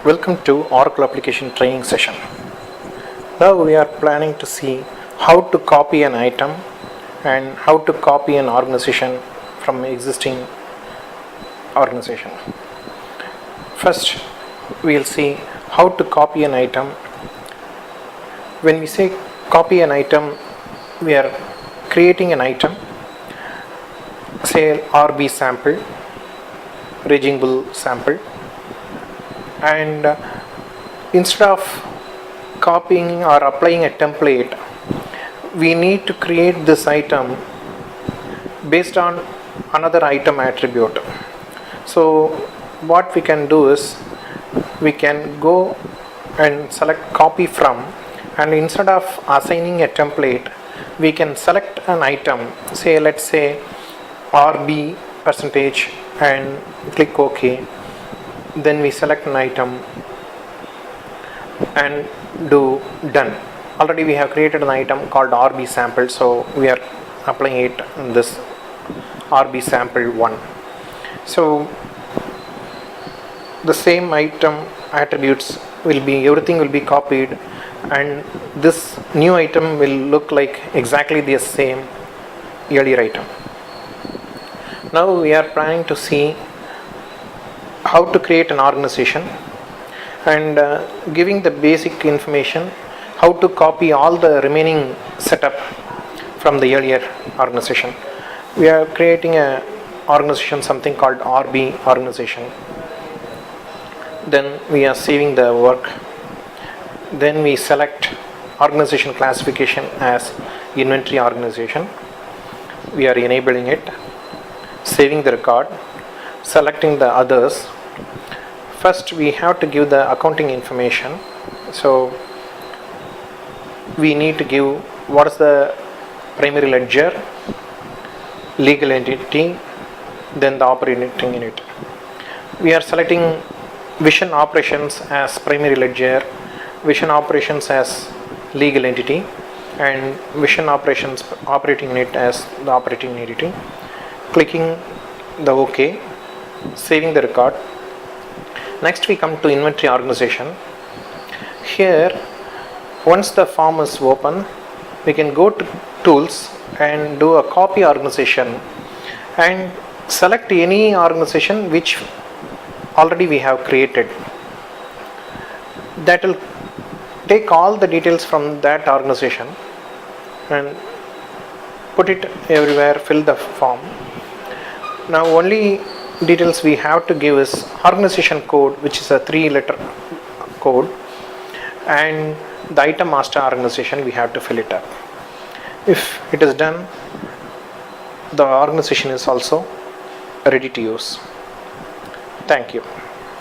Welcome to Oracle application training session. Now we are planning to see how to copy an item and how to copy an organization from existing organization. First, we'll see how to copy an item. When we say copy an item, we are creating an item, say RB sample, Raging Bull sample, and instead of copying or applying a template, we need to create this item based on another item attribute. So what we can do is we can go and select copy from, and instead of assigning a template, we can select an item, say let's say RB percentage, and click OK. Then we select an item and do done. Already we have created an item called RB sample, so we are applying it in this RB sample 1. So the same item attributes will be, everything will be copied, and this new item will look like exactly the same earlier item. Now we are planning to see how to create an organization and giving the basic information how to copy all the remaining setup from the earlier organization. We are creating a organization, something called RB organization. Then we are saving the work. Then we select organization classification as inventory organization. We are enabling it, saving the record, selecting the others. First we have to give the accounting information, so we need to give what is the primary ledger, legal entity, then the operating unit. We are selecting vision operations as primary ledger, vision operations as legal entity, and vision operations operating unit as the operating entity. Clicking the OK, saving the record. Next we come to inventory organization. Here, once the form is open, we can go to tools and do a copy organization and select any organization which already we have created. That will take all the details from that organization and put it everywhere, fill the form. Now only details we have to give is organization code, which is a 3-letter code, and the item master organization we have to fill it up. If it is done, the organization is also ready to use. Thank you.